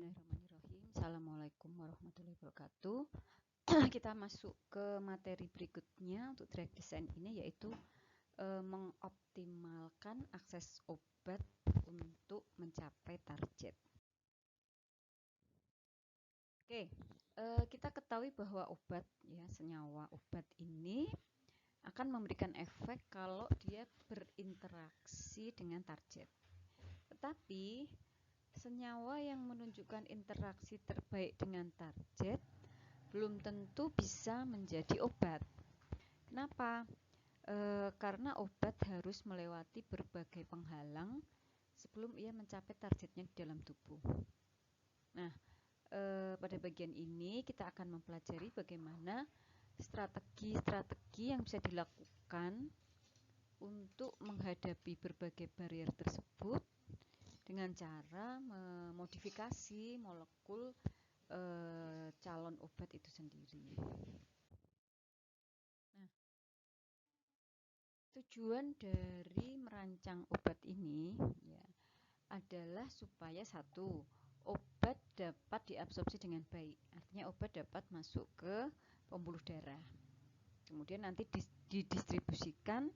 Bismillahirrahmanirrahim. Assalamualaikum warahmatullahi wabarakatuh. Kita masuk ke materi berikutnya untuk drug design ini, yaitu mengoptimalkan akses obat untuk mencapai target. Oke, kita ketahui bahwa obat, senyawa obat ini akan memberikan efek kalau dia berinteraksi dengan target. Tetapi senyawa yang menunjukkan interaksi terbaik dengan target belum tentu bisa menjadi obat. Kenapa? Karena obat harus melewati berbagai penghalang sebelum ia mencapai targetnya di dalam tubuh. Nah, pada bagian ini kita akan mempelajari bagaimana strategi-strategi yang bisa dilakukan untuk menghadapi berbagai barrier tersebut dengan cara memodifikasi molekul calon obat itu sendiri. Nah, tujuan dari merancang obat ini adalah supaya satu, obat dapat diabsorpsi dengan baik. Artinya obat dapat masuk ke pembuluh darah. Kemudian nanti didistribusikan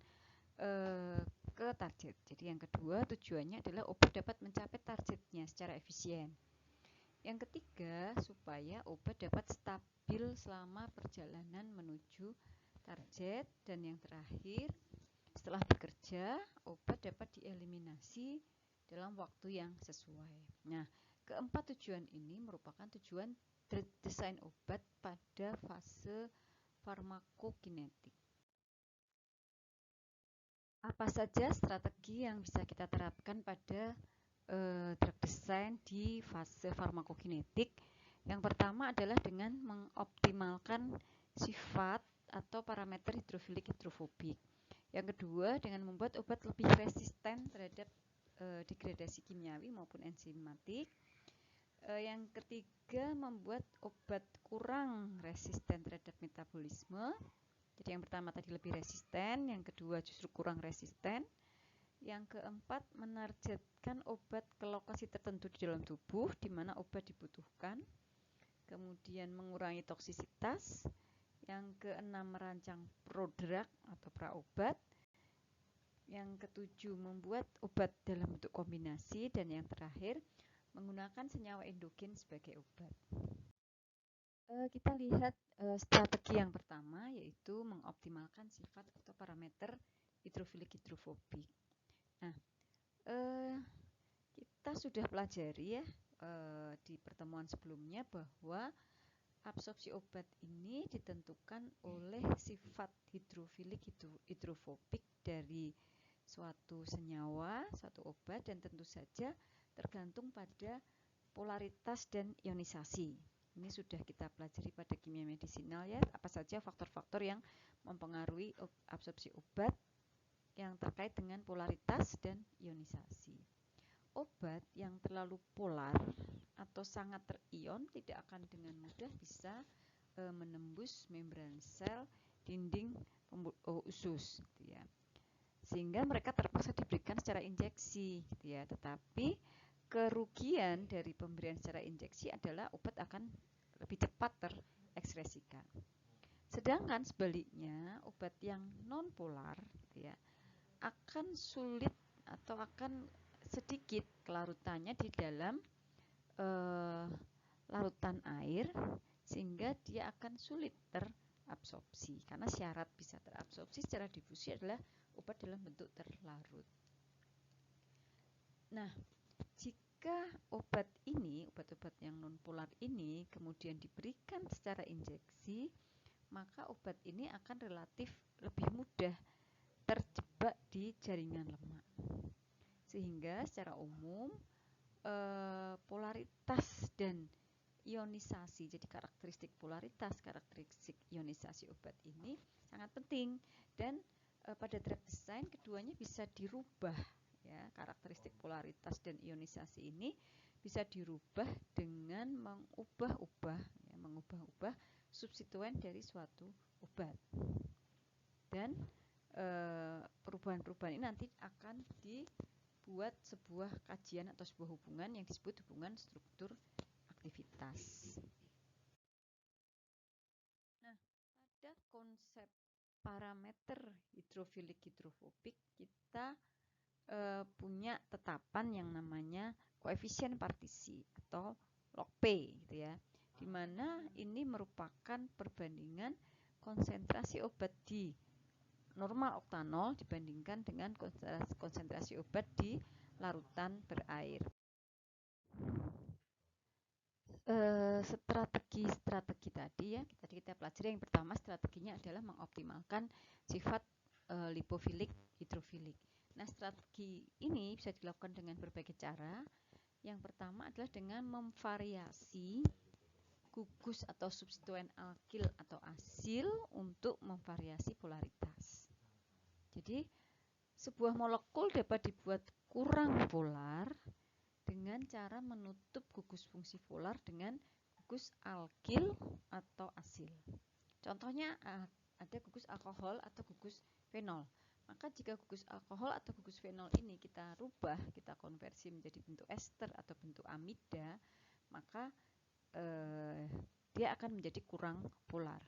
ke target. Jadi yang kedua, tujuannya adalah obat dapat mencapai targetnya secara efisien. Yang ketiga, supaya obat dapat stabil selama perjalanan menuju target. Dan yang terakhir, setelah bekerja, obat dapat dieliminasi dalam waktu yang sesuai. Nah, keempat tujuan ini merupakan tujuan desain obat pada fase farmakokinetik. Apa saja strategi yang bisa kita terapkan pada drug design di fase farmakokinetik? Yang pertama adalah dengan mengoptimalkan sifat atau parameter hidrofilik hidrofobik. Yang kedua, dengan membuat obat lebih resisten terhadap degradasi kimiawi maupun enzimatik. Yang ketiga, membuat obat kurang resisten terhadap metabolisme. Jadi yang pertama tadi lebih resisten, yang kedua justru kurang resisten. Yang keempat, menargetkan obat ke lokasi tertentu di dalam tubuh di mana obat dibutuhkan. Kemudian mengurangi toksisitas. Yang keenam, merancang prodrug atau praobat. Yang ketujuh, membuat obat dalam bentuk kombinasi. Dan yang terakhir, menggunakan senyawa endogen sebagai obat. Kita lihat strategi yang pertama, yaitu mengoptimalkan sifat atau parameter hidrofilik hidrofobik. Nah, kita sudah pelajari di pertemuan sebelumnya bahwa absorpsi obat ini ditentukan oleh sifat hidrofilik hidrofobik dari suatu senyawa, suatu obat, dan tentu saja tergantung pada polaritas dan ionisasi. Ini sudah kita pelajari pada kimia medisinal ya, apa saja faktor-faktor yang mempengaruhi absorpsi obat yang terkait dengan polaritas dan ionisasi. Obat yang terlalu polar atau sangat terion tidak akan dengan mudah bisa menembus membran sel dinding usus gitu ya. Sehingga mereka terpaksa diberikan secara injeksi gitu ya, tetapi kerugian dari pemberian secara injeksi adalah obat akan lebih cepat terekspresikan. Sedangkan sebaliknya, obat yang non-polar gitu ya, akan sulit atau akan sedikit kelarutannya di dalam larutan air, sehingga dia akan sulit terabsorpsi. Karena syarat bisa terabsorpsi secara difusi adalah obat dalam bentuk terlarut. Nah, jika obat ini, obat-obat yang non-polar ini kemudian diberikan secara injeksi, maka obat ini akan relatif lebih mudah terjebak di jaringan lemak. Sehingga secara umum polaritas dan ionisasi, jadi karakteristik polaritas, karakteristik ionisasi obat ini sangat penting. Dan pada drug design keduanya bisa dirubah ya, karakteristik polaritas dan ionisasi ini bisa dirubah dengan mengubah-ubah substituen dari suatu obat. Dan perubahan-perubahan ini nanti akan dibuat sebuah kajian atau sebuah hubungan yang disebut hubungan struktur aktivitas. Nah, pada konsep parameter hidrofilik hidrofobik kita punya tetapan yang namanya koefisien partisi atau log P gitu ya. Di mana ini merupakan perbandingan konsentrasi obat di normal oktanol dibandingkan dengan konsentrasi obat di larutan berair. Strategi tadi ya, tadi kita pelajari yang pertama strateginya adalah mengoptimalkan sifat lipofilik hidrofilik. Nah, strategi ini bisa dilakukan dengan berbagai cara. Yang pertama adalah dengan memvariasi gugus atau substituen alkil atau asil untuk memvariasi polaritas. Jadi, sebuah molekul dapat dibuat kurang polar dengan cara menutup gugus fungsi polar dengan gugus alkil atau asil. Contohnya ada gugus alkohol atau gugus fenol. Maka jika gugus alkohol atau gugus fenol ini kita rubah, kita konversi menjadi bentuk ester atau bentuk amida, maka dia akan menjadi kurang polar.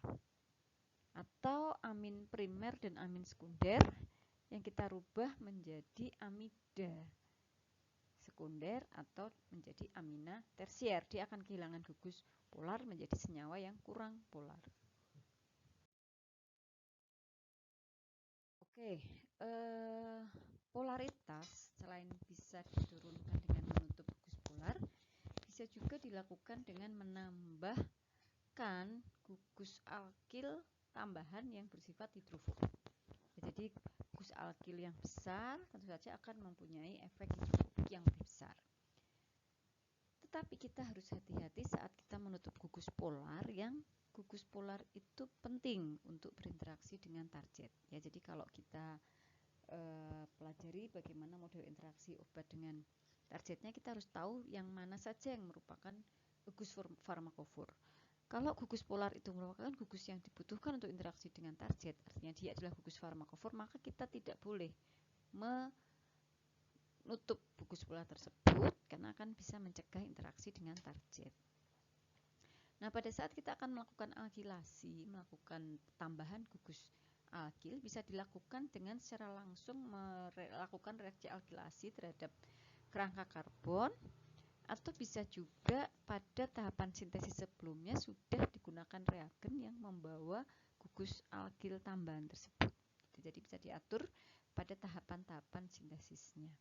Atau amin primer dan amin sekunder yang kita rubah menjadi amida sekunder atau menjadi amina tersier. Dia akan kehilangan gugus polar menjadi senyawa yang kurang polar. Oke, polaritas selain bisa diturunkan dengan menutup gugus polar, bisa juga dilakukan dengan menambahkan gugus alkil tambahan yang bersifat hidrofobik. Jadi gugus alkil yang besar tentu saja akan mempunyai efek hidrofobik yang lebih besar. Tetapi kita harus hati-hati saat kita menutup gugus polar yang gugus polar itu penting untuk berinteraksi dengan target. Ya, jadi kalau kita pelajari bagaimana model interaksi obat dengan targetnya, kita harus tahu yang mana saja yang merupakan gugus farmakofor. Kalau gugus polar itu merupakan gugus yang dibutuhkan untuk interaksi dengan target, artinya dia adalah gugus farmakofor, maka kita tidak boleh menutup gugus polar tersebut karena akan bisa mencegah interaksi dengan target. Nah, pada saat kita akan melakukan alkilasi, melakukan tambahan gugus alkil, bisa dilakukan dengan secara langsung melakukan reaksi alkilasi terhadap kerangka karbon, atau bisa juga pada tahapan sintesis sebelumnya sudah digunakan reagen yang membawa gugus alkil tambahan tersebut. Jadi bisa diatur pada tahapan-tahapan sintesisnya.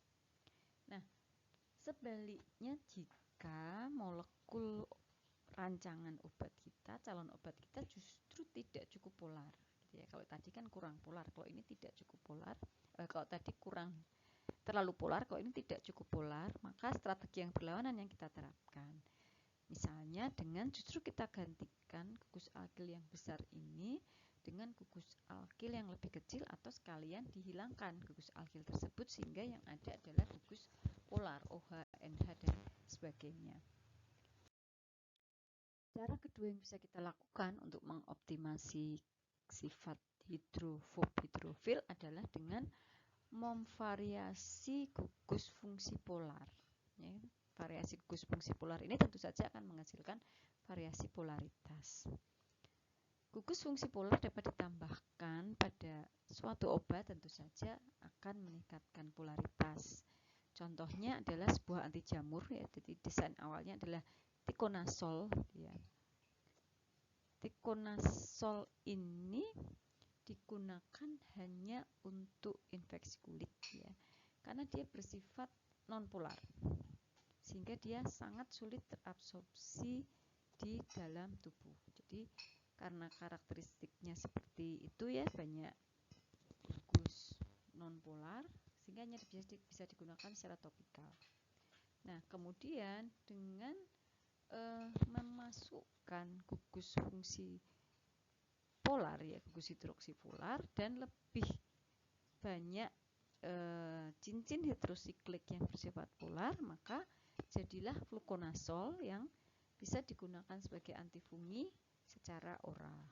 Nah, sebaliknya jika molekul rancangan obat kita, calon obat kita justru tidak cukup polar, gitu ya. Kalau tadi kan kurang polar, kalau ini tidak cukup polar. Kalau tadi kurang terlalu polar, kalau ini tidak cukup polar, maka strategi yang berlawanan yang kita terapkan. Misalnya dengan justru kita gantikan gugus alkil yang besar ini dengan gugus alkil yang lebih kecil, atau sekalian dihilangkan gugus alkil tersebut sehingga yang ada adalah gugus polar OH, NH dan sebagainya. Cara kedua yang bisa kita lakukan untuk mengoptimasi sifat hidrofil adalah dengan memvariasi gugus fungsi polar. Ya, variasi gugus fungsi polar ini tentu saja akan menghasilkan variasi polaritas. Gugus fungsi polar dapat ditambahkan pada suatu obat, tentu saja akan meningkatkan polaritas. Contohnya adalah sebuah anti jamur, ya. Jadi desain awalnya adalah tikonazol, ya. Tikonazol ini digunakan hanya untuk infeksi kulit, ya, karena dia bersifat non-polar, sehingga dia sangat sulit terabsorpsi di dalam tubuh. Jadi karena karakteristiknya seperti itu, ya, banyak gugus non-polar, sehingga hanya bisa digunakan secara topikal. Nah, kemudian dengan memasukkan gugus fungsi polar, ya, gugus hidroksipolar, dan lebih banyak cincin hidrosiklik yang bersifat polar, maka jadilah fluconazole yang bisa digunakan sebagai antifungi secara oral.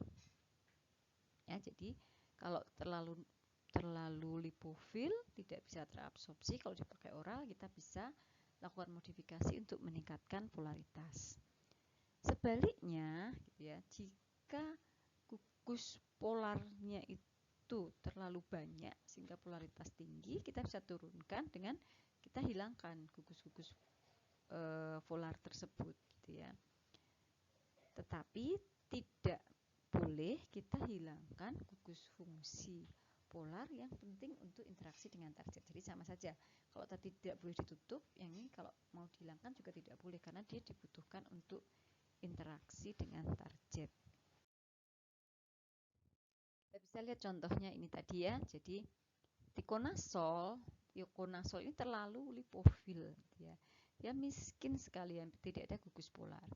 Ya, jadi kalau terlalu lipofil tidak bisa terabsorpsi, kalau dipakai oral kita bisa lakukan modifikasi untuk meningkatkan polaritas. Sebaliknya, gitu ya, jika gugus polarnya itu terlalu banyak sehingga polaritas tinggi, kita bisa turunkan dengan kita hilangkan gugus-gugus polar tersebut, gitu ya. Tetapi tidak boleh kita hilangkan gugus fungsi polar yang penting untuk interaksi dengan target. Jadi sama saja. Kalau tadi tidak boleh ditutup, yang ini kalau mau dihilangkan juga tidak boleh karena dia dibutuhkan untuk interaksi dengan target. Kita bisa lihat contohnya ini tadi ya. Jadi tikonazol ini terlalu lipofil, ya. Dia miskin sekali, tidak ada gugus polar.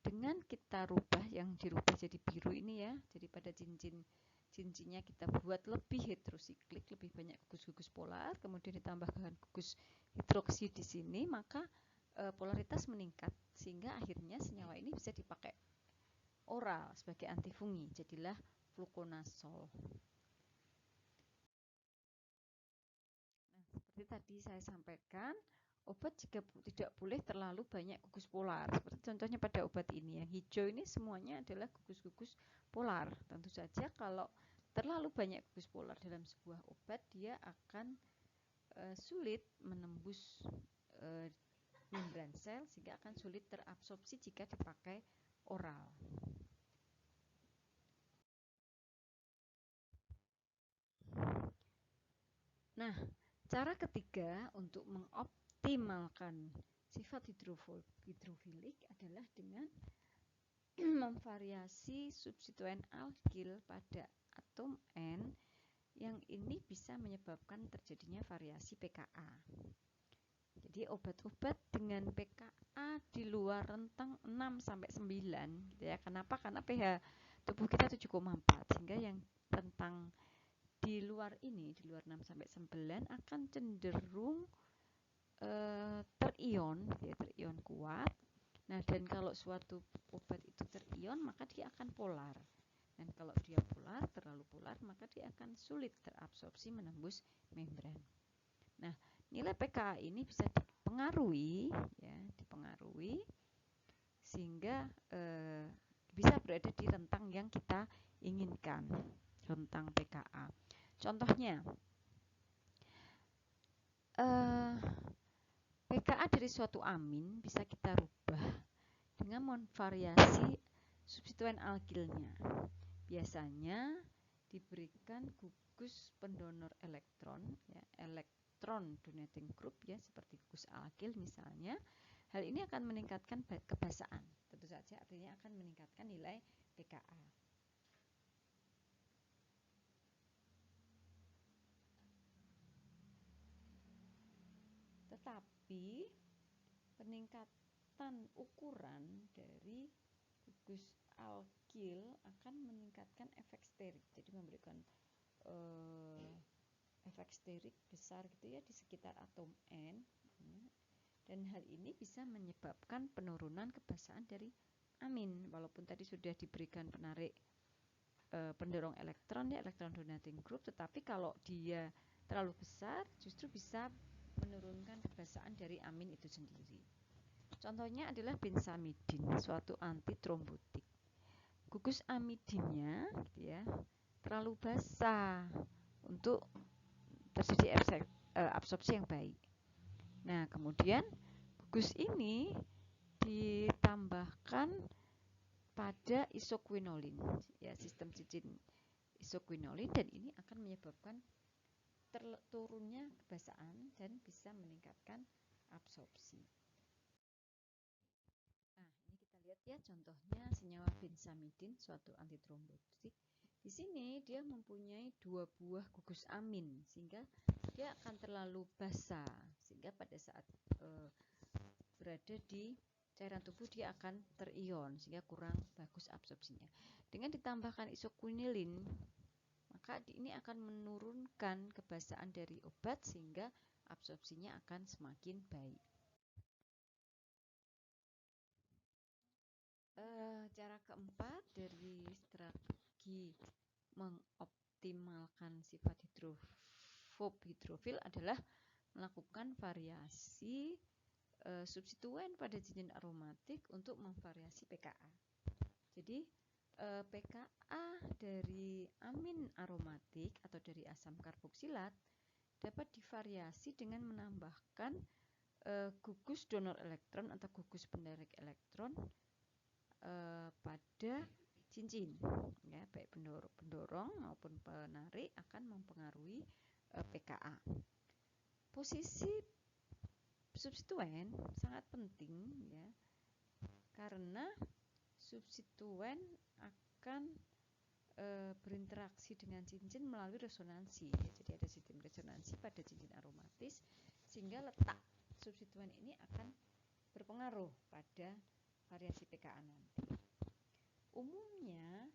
Dengan kita rubah, yang dirubah jadi biru ini ya, jadi pada cincinnya kita buat lebih heterosiklik, lebih banyak gugus-gugus polar, kemudian ditambahkan gugus hidroksi di sini, maka polaritas meningkat sehingga akhirnya senyawa ini bisa dipakai oral sebagai antifungi, jadilah fluconazole. Nah, seperti tadi saya sampaikan, obat juga tidak boleh terlalu banyak gugus polar. Seperti contohnya pada obat ini, yang hijau ini semuanya adalah gugus-gugus polar. Tentu saja kalau terlalu banyak gugus polar dalam sebuah obat, dia akan sulit menembus membran sel sehingga akan sulit terabsorpsi jika dipakai oral. Nah, cara ketiga untuk mengoptimalkan sifat hidrofilik adalah dengan memvariasi substituen alkil pada atom N, yang ini bisa menyebabkan terjadinya variasi pKa. Jadi obat-obat dengan pKa di luar rentang 6-9, gitu ya. Kenapa? Karena pH tubuh kita 7,4, sehingga yang rentang di luar ini, di luar 6-9 akan cenderung terion, ya, terion kuat. Nah, dan kalau suatu obat itu terion, maka dia akan polar. Dan kalau dia polar, terlalu polar, maka dia akan sulit terabsorpsi menembus membran. Nah, nilai pKa ini bisa dipengaruhi, ya, dipengaruhi sehingga bisa berada di rentang yang kita inginkan, rentang pKa. Contohnya, pKa dari suatu amin bisa kita rubah dengan memvariasi substituen alkilnya. Biasanya diberikan gugus pendonor elektron, ya, elektron donating group, ya, seperti gugus alkil misalnya. Hal ini akan meningkatkan kebasaan. Tentu saja artinya akan meningkatkan nilai pKa. Tetapi peningkatan ukuran dari gugus alkil akan meningkatkan efek sterik, jadi memberikan efek sterik besar, gitu ya, di sekitar atom N. Dan hal ini bisa menyebabkan penurunan kebasaan dari amin, walaupun tadi sudah diberikan penarik pendorong elektron, ya, elektron donating group, tetapi kalau dia terlalu besar justru bisa menurunkan kebasaan dari amin itu sendiri. Contohnya adalah bensamidin, suatu antitrombotik. Gugus amidinnya, gitu ya, terlalu basah untuk terjadi absorpsi yang baik. Nah, kemudian gugus ini ditambahkan pada isoquinolin, ya, sistem cincin isoquinolin, dan ini akan menyebabkan turunnya kebasaan dan bisa meningkatkan absorpsi. Nah, ini kita lihat ya contohnya senyawa bensamidin, suatu antitrombotik. Di sini dia mempunyai 2 buah gugus amin, sehingga dia akan terlalu basah, sehingga pada saat berada di cairan tubuh dia akan terion, sehingga kurang bagus absorpsinya. Dengan ditambahkan isoquinolin, maka ini akan menurunkan kebasaan dari obat sehingga absorpsinya akan semakin baik. Cara keempat dari strategi mengoptimalkan sifat hidrofil adalah melakukan variasi substituen pada cincin aromatik untuk memvariasi pKa. Jadi pKa dari amin aromatik atau dari asam karboksilat dapat divariasi dengan menambahkan gugus donor elektron atau gugus pendarik elektron pada cincin, ya, baik pendorong maupun penarik akan mempengaruhi pKa. Posisi substituen sangat penting, ya, karena substituen akan berinteraksi dengan cincin melalui resonansi, ya. Jadi ada sistem resonansi pada cincin aromatis sehingga letak substituen ini akan berpengaruh pada variasi pKa nanti. Umumnya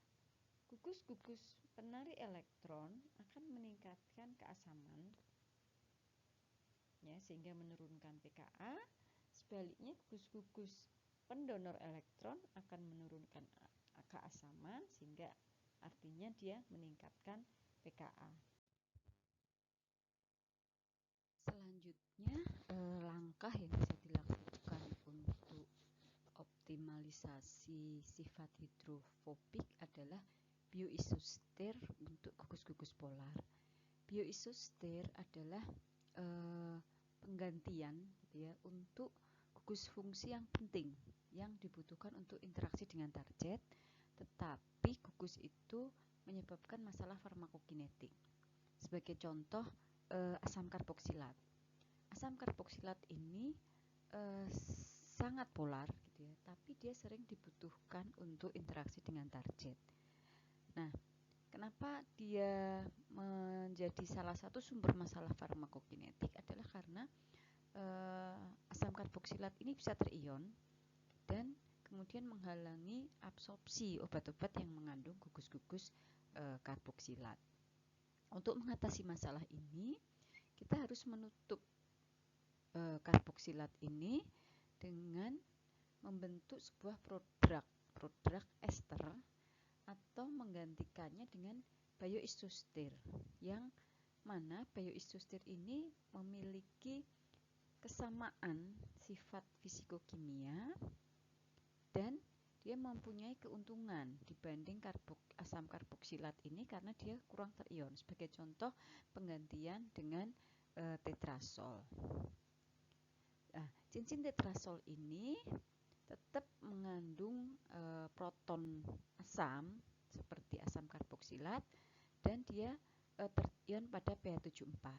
gugus-gugus penarik elektron akan meningkatkan keasaman, ya, sehingga menurunkan pKa. Sebaliknya gugus-gugus pendonor elektron akan menurunkan keasaman, sehingga artinya dia meningkatkan pKa. Selanjutnya langkah yang bisa dilakukan untuk optimalisasi sifat hidrofobik adalah bioisoster untuk gugus-gugus polar. Bioisoster adalah penggantian, gitu ya, untuk gugus fungsi yang penting yang dibutuhkan untuk interaksi dengan target, tetapi gugus itu menyebabkan masalah farmakokinetik. Sebagai contoh, asam karboksilat. Asam karboksilat ini sangat polar, gitu ya, tapi dia sering dibutuhkan untuk interaksi dengan target. Nah, kenapa dia menjadi salah satu sumber masalah farmakokinetik adalah karena asam karboksilat ini bisa terion dan kemudian menghalangi absorpsi obat-obat yang mengandung gugus-gugus karboksilat. Untuk mengatasi masalah ini, kita harus menutup karboksilat ini dengan membentuk sebuah produk ester atau menggantikannya dengan bioisoster, yang mana bioisoster ini memiliki kesamaan sifat fisikokimia dan dia mempunyai keuntungan dibanding asam karboksilat ini karena dia kurang terion. Sebagai contoh, penggantian dengan tetrasol. Nah, cincin tetrasol ini tetap mengandung proton asam seperti asam karboksilat dan dia terion pada pH 74.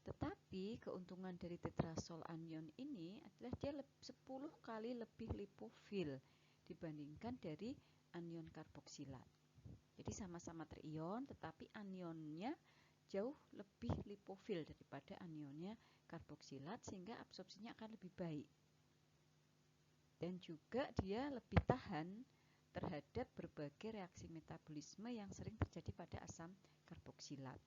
Tetapi keuntungan dari tetrasol anion ini adalah dia 10 kali lebih lipofil dibandingkan dari anion karboksilat. Jadi sama-sama terion, tetapi anionnya jauh lebih lipofil daripada anionnya karboksilat, sehingga absorpsinya akan lebih baik. Dan juga dia lebih tahan terhadap berbagai reaksi metabolisme yang sering terjadi pada asam karboksilat.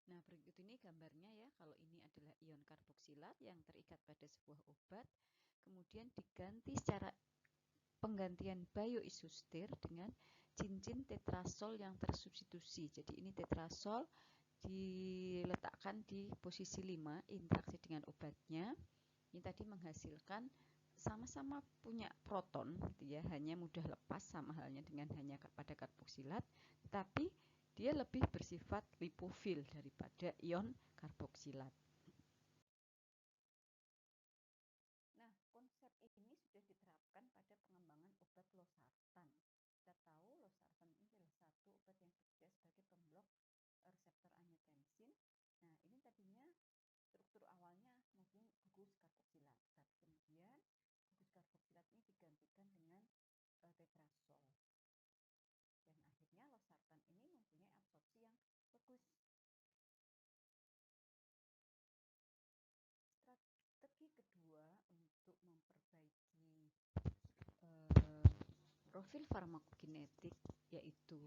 Nah, berikut ini gambarnya, ya. Kalau ini adalah ion karboksilat yang terikat pada sebuah obat, kemudian diganti secara penggantian bioisoster dengan cincin tetrasol yang tersubstitusi. Jadi ini tetrasol diletakkan di posisi 5, interaksi dengan obatnya. Ini tadi menghasilkan sama-sama punya proton, gitu ya, hanya mudah lepas sama halnya dengan hanya pada karboksilat, tapi dia lebih bersifat lipofil daripada ion karboksilat. Nah, konsep ini sudah diterapkan pada pengembangan obat losartan. Kita tahu losartan ini adalah satu obat yang bekerja sebagai pemblok reseptor angiotensin. Nah, ini tadinya struktur awalnya mungkin gugus karboksilat, tapi kemudian gugus karboksilat ini digantikan dengan tetrasol. Dan akhirnya losartan ini mempunyai absorpsi yang bagus. Strategi kedua untuk memperbaiki profil farmakokinetik, yaitu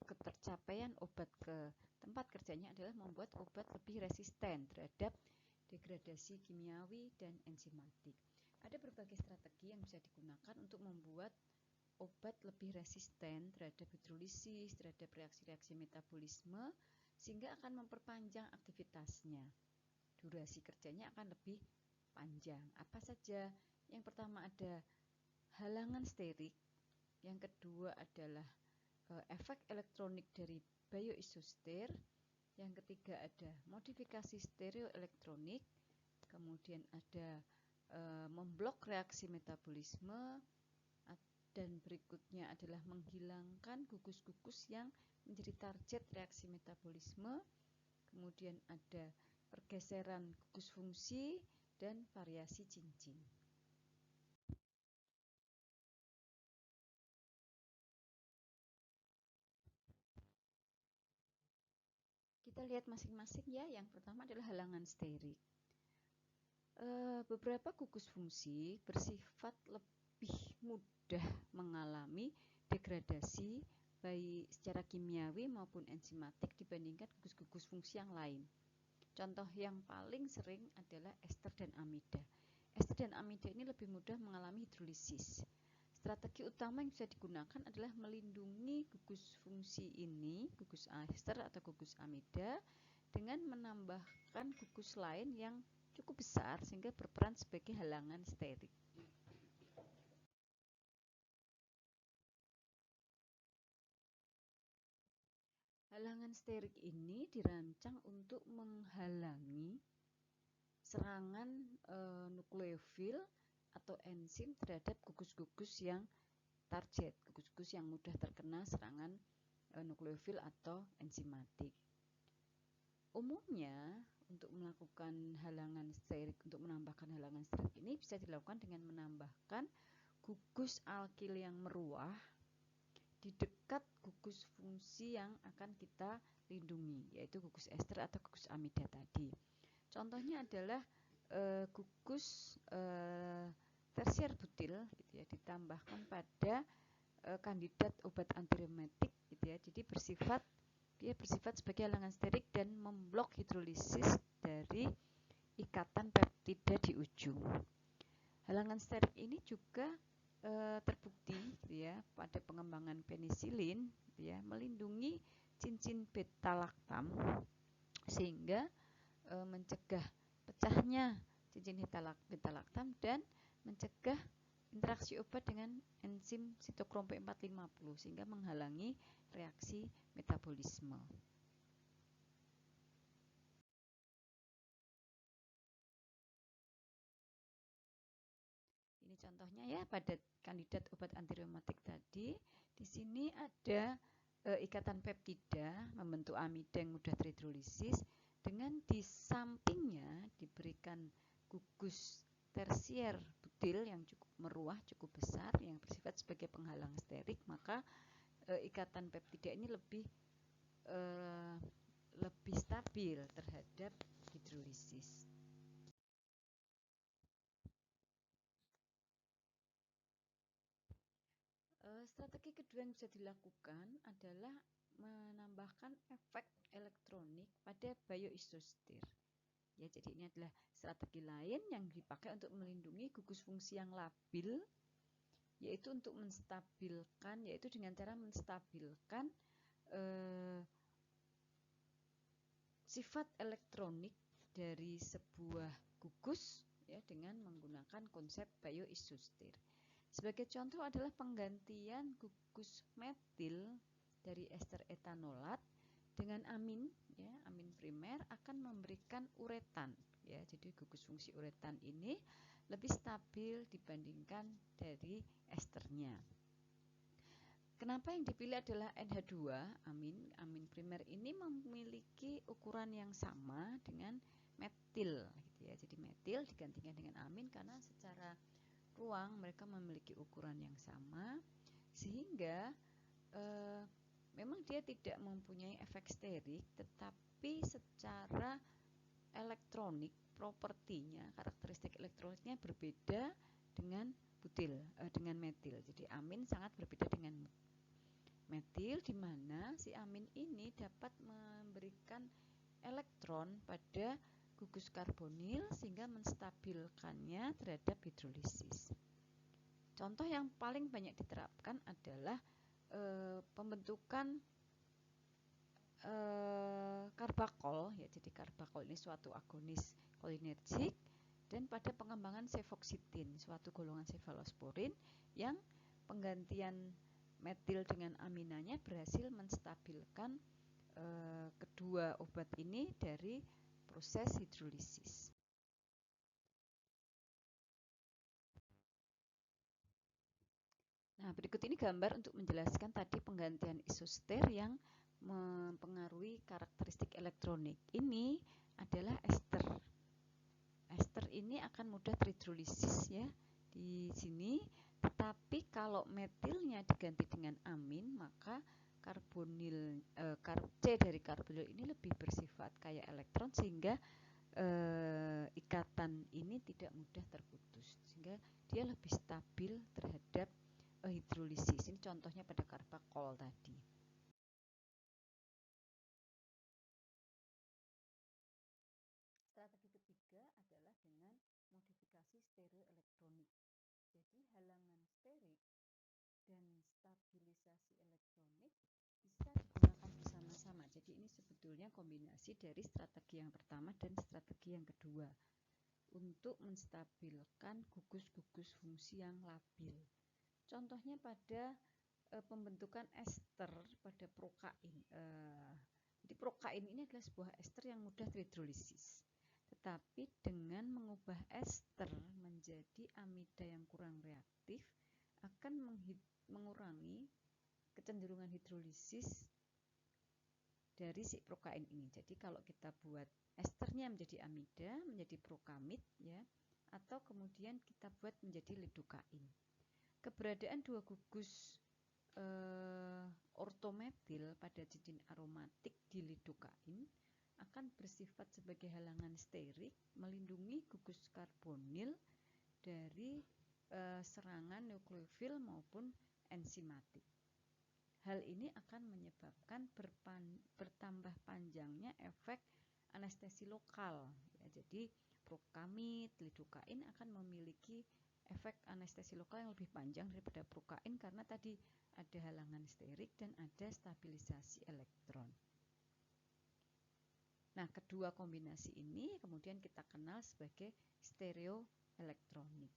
ketercapaian obat ke tempat kerjanya, adalah membuat obat lebih resisten terhadap degradasi kimiawi dan enzimatik. Ada berbagai strategi yang bisa digunakan untuk membuat obat lebih resisten terhadap hidrolisis, terhadap reaksi-reaksi metabolisme, sehingga akan memperpanjang aktivitasnya. durasi kerjanya akan lebih panjang. Apa saja? Yang pertama ada halangan sterik, yang kedua adalah efek elektronik dari bioisoster, yang ketiga ada modifikasi stereoelektronik, kemudian ada memblok reaksi metabolisme, dan berikutnya adalah menghilangkan gugus-gugus yang menjadi target reaksi metabolisme, kemudian ada pergeseran gugus fungsi dan variasi cincin. Kita lihat masing-masing ya. Yang pertama adalah halangan sterik. Beberapa gugus fungsi bersifat lebih mudah mengalami degradasi baik secara kimiawi maupun enzimatik dibandingkan gugus-gugus fungsi yang lain. Contoh yang paling sering adalah ester dan amida. Ester dan amida ini lebih mudah mengalami hidrolisis. Strategi utama yang bisa digunakan adalah melindungi gugus fungsi ini, gugus ester atau gugus amida, dengan menambahkan gugus lain yang cukup besar sehingga berperan sebagai halangan sterik. Halangan sterik ini dirancang untuk menghalangi serangan nukleofil atau enzim terhadap gugus-gugus yang target, gugus-gugus yang mudah terkena serangan nukleofil atau enzimatik. Umumnya untuk melakukan halangan sterik, untuk menambahkan halangan sterik ini bisa dilakukan dengan menambahkan gugus alkil yang meruah di dekat gugus fungsi yang akan kita lindungi, yaitu gugus ester atau gugus amida tadi. Contohnya adalah gugus tersier butil gitu ya, ditambahkan pada kandidat obat antireumatik gitu ya. Jadi dia bersifat sebagai halangan sterik dan memblok hidrolisis dari ikatan peptida di ujung. Halangan sterik ini juga terbukti gitu ya, pada pengembangan penisilin gitu ya, melindungi cincin beta-laktam sehingga mencegah pecahnya cincin beta-laktam dan mencegah interaksi obat dengan enzim sitokrom P450 sehingga menghalangi reaksi metabolisme. Ini contohnya ya pada kandidat obat antireumatik tadi. Di sini ada ikatan peptida membentuk amida yang mudah terhidrolisis, dengan di sampingnya diberikan gugus tersier butil yang cukup meruah, cukup besar, yang bersifat sebagai penghalang sterik, maka ikatan peptida ini lebih stabil terhadap hidrolisis. Strategi kedua yang bisa dilakukan adalah menambahkan efek elektronik pada bioisoster. Ya, jadi ini adalah strategi lain yang dipakai untuk melindungi gugus fungsi yang labil, yaitu untuk menstabilkan, yaitu dengan cara menstabilkan sifat elektronik dari sebuah gugus ya, dengan menggunakan konsep bioisoster. Sebagai contoh adalah penggantian gugus metil dari ester etanolat dengan amin ya, amin primer akan memberikan uretan ya. Jadi gugus fungsi uretan ini lebih stabil dibandingkan dari esternya. Kenapa yang dipilih adalah NH2 amin primer ini memiliki ukuran yang sama dengan metil gitu ya. Jadi metil digantikan dengan amin karena secara ruang mereka memiliki ukuran yang sama, sehingga memang dia tidak mempunyai efek sterik, tetapi secara elektronik propertinya, karakteristik elektroniknya berbeda dengan dengan metil. Jadi amin sangat berbeda dengan metil, di mana si amin ini dapat memberikan elektron pada gugus karbonil sehingga menstabilkannya terhadap hidrolisis. Contoh yang paling banyak diterapkan adalah pembentukan karbakol ya. Jadi karbakol ini suatu agonis kolinergik, dan pada pengembangan sefoksitin, suatu golongan sefalosporin yang penggantian metil dengan aminanya berhasil menstabilkan kedua obat ini dari proses hidrolisis. Nah, berikut ini gambar untuk menjelaskan tadi penggantian isoster yang mempengaruhi karakteristik elektronik. Ini adalah ester. Ester ini akan mudah terhidrolisis ya di sini, tetapi kalau metilnya diganti dengan amin, maka karbonil C dari karbonil ini lebih bersifat kayak elektron sehingga ikatan ini tidak mudah terputus, sehingga dia lebih stabil terhadap hidrolisis. Ini contohnya pada karbakol tadi. Strategi ketiga adalah dengan modifikasi stereoelektronik. Jadi halangan sterik dan stabilisasi elektronik bisa digunakan bersama-sama. Jadi ini sebetulnya kombinasi dari strategi yang pertama dan strategi yang kedua untuk menstabilkan gugus-gugus fungsi yang labil. Contohnya pada pembentukan ester pada prokain. Jadi prokain ini adalah sebuah ester yang mudah terhidrolisis. Tetapi dengan mengubah ester menjadi amida yang kurang reaktif akan mengurangi kecenderungan hidrolisis dari si prokain ini. Jadi kalau kita buat esternya menjadi amida, menjadi prokamid ya, atau kemudian kita buat menjadi lidokain. Keberadaan dua gugus ortometil pada cincin aromatik di lidokain akan bersifat sebagai halangan sterik, melindungi gugus karbonil dari serangan nukleofil maupun enzimatik. Hal ini akan menyebabkan bertambah panjangnya efek anestesi lokal. Ya, jadi prokamid, lidokain akan memiliki efek anestesi lokal yang lebih panjang daripada prokain karena tadi ada halangan sterik dan ada stabilisasi elektron. Nah, kedua kombinasi ini kemudian kita kenal sebagai stereoelektronik.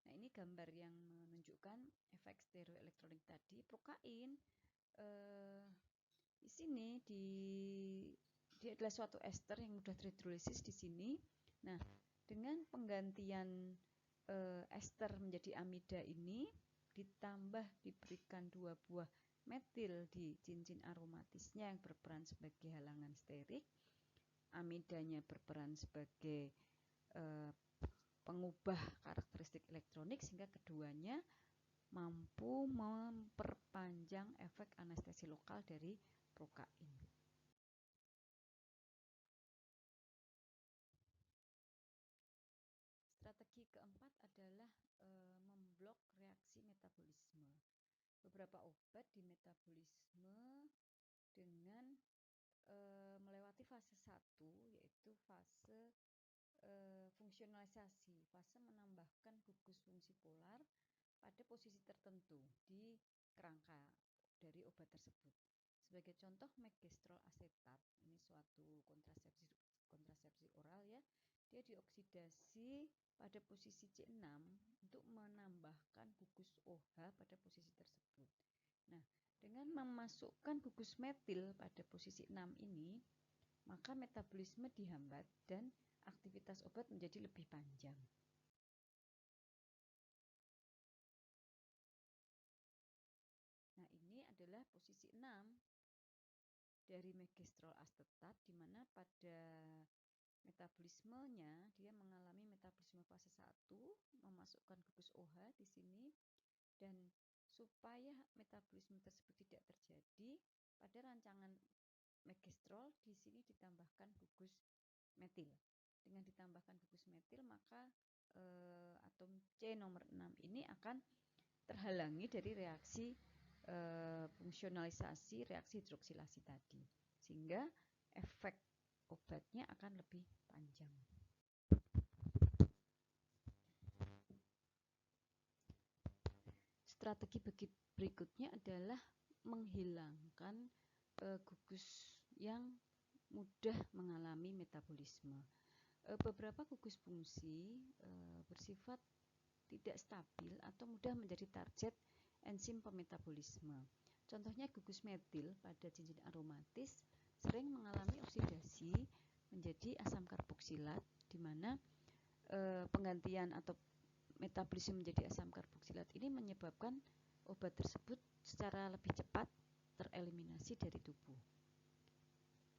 Nah, ini gambar yang menunjukkan efek stereoelektronik tadi. Prokain di sini dia adalah suatu ester yang mudah terhidrolisis di sini. Nah, dengan penggantian ester menjadi amida ini ditambah diberikan dua buah metil di cincin aromatisnya yang berperan sebagai halangan sterik, amidanya berperan sebagai pengubah karakteristik elektronik sehingga keduanya mampu memperpanjang efek anestesi lokal dari prokain. Strategi keempat adalah memblok reaksi metabolisme. Beberapa obat di metabolisme dengan melewati fase 1, yaitu fase fungsionalisasi, fase menambahkan gugus fungsi polar pada posisi tertentu di kerangka dari obat tersebut. Sebagai contoh megestrol asetat, ini suatu kontrasepsi oral ya. Dia dioksidasi pada posisi C6 untuk menambahkan gugus OH pada posisi tersebut. Nah, dengan memasukkan gugus metil pada posisi 6 ini, maka metabolisme dihambat dan aktivitas obat menjadi lebih panjang. Nah, ini adalah posisi 6 dari megestrol asetat, di mana pada metabolismenya dia mengalami metabolisme fase 1, memasukkan gugus OH di sini, dan supaya metabolisme tersebut tidak terjadi, pada rancangan megestrol di sini ditambahkan gugus metil. Dengan ditambahkan gugus metil, maka atom C nomor 6 ini akan terhalangi dari reaksi fungsionalisasi reaksi hidroksilasi tadi, sehingga efek obatnya akan lebih panjang. Strategi berikutnya adalah menghilangkan gugus yang mudah mengalami metabolisme. Beberapa gugus fungsi bersifat tidak stabil atau mudah menjadi target enzim pemetabolisme. Contohnya gugus metil pada cincin aromatis sering mengalami oksidasi menjadi asam karboksilat, di mana penggantian atau metabolisme menjadi asam karboksilat ini menyebabkan obat tersebut secara lebih cepat tereliminasi dari tubuh.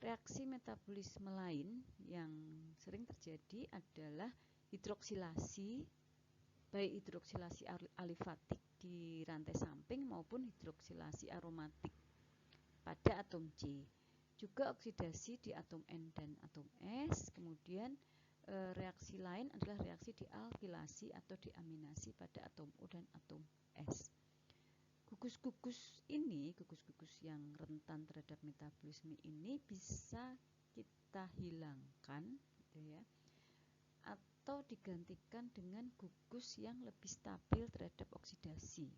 Reaksi metabolisme lain yang sering terjadi adalah hidroksilasi, baik hidroksilasi alifatik di rantai samping maupun hidroksilasi aromatik pada atom C. Juga oksidasi di atom N dan atom S. Kemudian reaksi lain adalah reaksi dialkilasi atau diaminasi pada atom O dan atom S. Gugus-gugus yang rentan terhadap metabolisme ini bisa kita hilangkan, gitu ya, atau digantikan dengan gugus yang lebih stabil terhadap oksidasi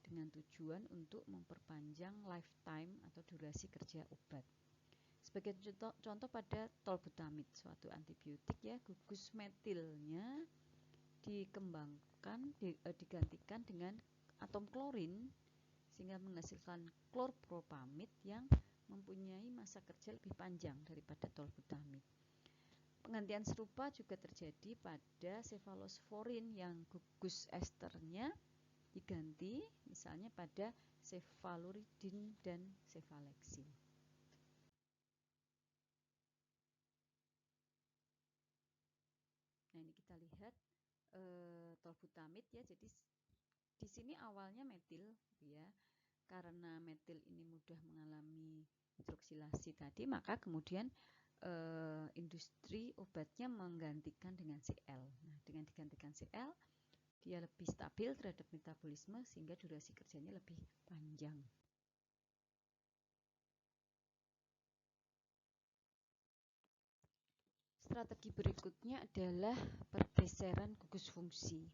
dengan tujuan untuk memperpanjang lifetime atau durasi kerja obat. Sebagai contoh pada tolbutamid, suatu antibiotik ya, gugus metilnya digantikan dengan atom klorin sehingga menghasilkan klorpropamid yang mempunyai masa kerja lebih panjang daripada tolbutamid. Penggantian serupa juga terjadi pada cefalosporin yang gugus esternya diganti misalnya pada cefaluridin dan cefalexin. Nah, ini kita lihat tolbutamid ya. Jadi di sini awalnya metil ya. Karena metil ini mudah mengalami hidroksilasi tadi, maka kemudian industri obatnya menggantikan dengan Cl. Nah, dengan digantikan Cl, dia lebih stabil terhadap metabolisme sehingga durasi kerjanya lebih panjang. Strategi berikutnya adalah pergeseran gugus fungsi.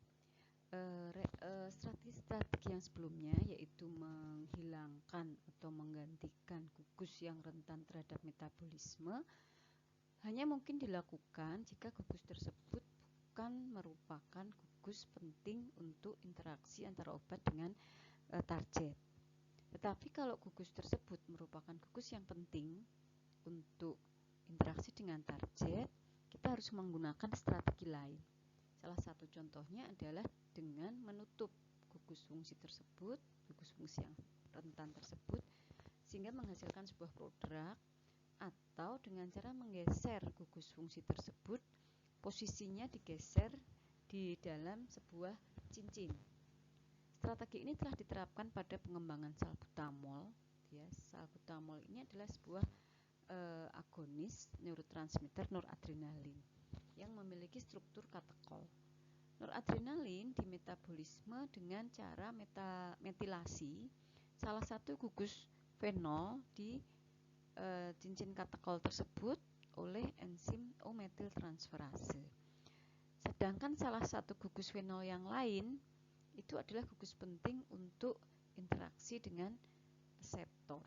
Strategi yang sebelumnya yaitu menghilangkan atau menggantikan gugus yang rentan terhadap metabolisme hanya mungkin dilakukan jika gugus tersebut bukan merupakan gugus penting untuk interaksi antara obat dengan target. Tetapi kalau gugus tersebut merupakan gugus yang penting untuk interaksi dengan target, kita harus menggunakan strategi lain. Salah satu contohnya adalah dengan menutup gugus fungsi tersebut, gugus fungsi yang rentan tersebut, sehingga menghasilkan sebuah prodrug, atau dengan cara menggeser gugus fungsi tersebut, posisinya digeser di dalam sebuah cincin. Strategi ini telah diterapkan pada pengembangan salbutamol. Ya, salbutamol ini adalah sebuah agonis neurotransmitter noradrenalin yang memiliki struktur katekol. Noradrenalin dimetabolisme dengan cara metilasi salah satu gugus fenol di cincin katekol tersebut oleh enzim O-metiltransferase. Sedangkan salah satu gugus fenol yang lain itu adalah gugus penting untuk interaksi dengan reseptor.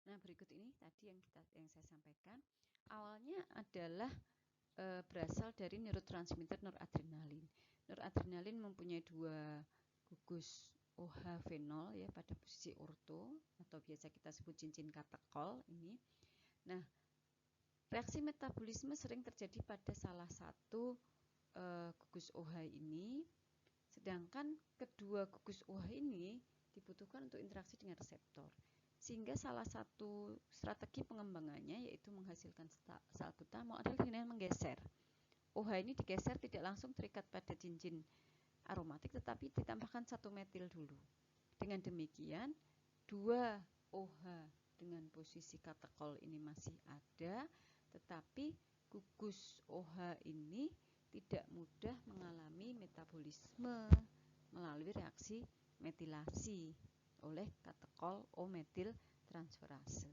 Nah, berikut ini tadi yang saya sampaikan awalnya adalah berasal dari neurotransmitter noradrenalin. Noradrenalin mempunyai dua gugus OH fenol ya pada posisi orto atau biasa kita sebut cincin katekol ini. Nah, reaksi metabolisme sering terjadi pada salah satu gugus OH ini, sedangkan kedua gugus OH ini dibutuhkan untuk interaksi dengan reseptor. Sehingga salah satu strategi pengembangannya yaitu menghasilkan salbutamol adalah dengan menggeser. OH ini digeser tidak langsung terikat pada cincin aromatik tetapi ditambahkan satu metil dulu. Dengan demikian, dua OH dengan posisi katekol ini masih ada, tetapi gugus OH ini tidak mudah mengalami metabolisme melalui reaksi metilasi oleh katekol O-metiltransferase.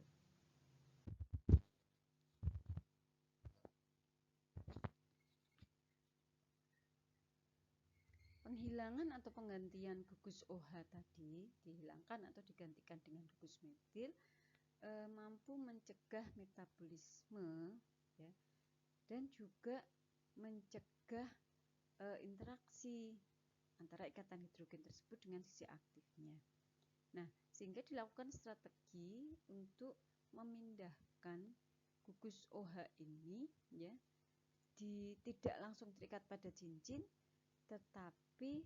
Penghilangan atau penggantian gugus OH tadi dihilangkan atau digantikan dengan gugus metil mampu mencegah metabolisme ya, dan juga mencegah interaksi antara ikatan hidrogen tersebut dengan sisi aktifnya. Nah, sehingga dilakukan strategi untuk memindahkan gugus OH ini ya tidak langsung terikat pada cincin, tetapi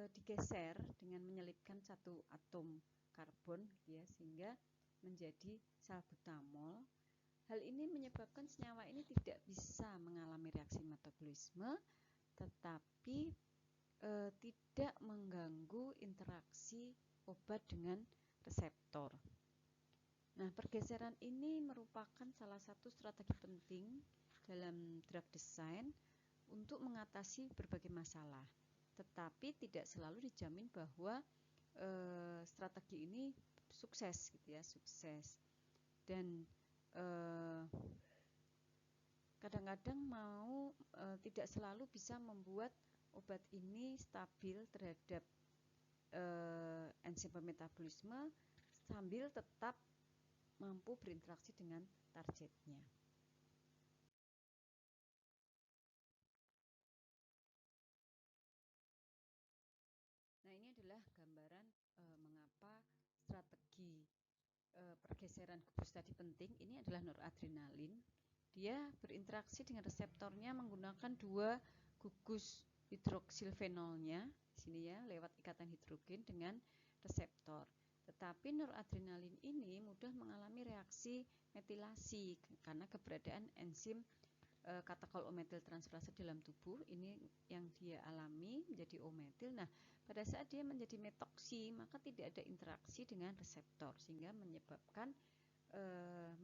digeser dengan menyelipkan satu atom karbon ya, sehingga menjadi salbutamol. Hal ini menyebabkan senyawa ini tidak bisa mengalami reaksi metabolisme, tetapi tidak mengganggu interaksi obat dengan reseptor. Nah, pergeseran ini merupakan salah satu strategi penting dalam drug design untuk mengatasi berbagai masalah, tetapi tidak selalu dijamin bahwa strategi ini sukses gitu ya, sukses. Dan kadang-kadang tidak selalu bisa membuat obat ini stabil terhadap enzim metabolisme sambil tetap mampu berinteraksi dengan targetnya. Nah, ini adalah gambaran mengapa strategi pergeseran gugus tadi penting. Ini adalah noradrenalin. Dia berinteraksi dengan reseptornya menggunakan dua gugus hidroksilfenolnya di sini ya, lewat ikatan hidrogen dengan reseptor. Tetapi noradrenalin ini mudah mengalami reaksi metilasi karena keberadaan enzim katakol O-metil transferase dalam tubuh. Ini yang dia alami menjadi O-metil. Nah, pada saat dia menjadi metoksi, maka tidak ada interaksi dengan reseptor sehingga menyebabkan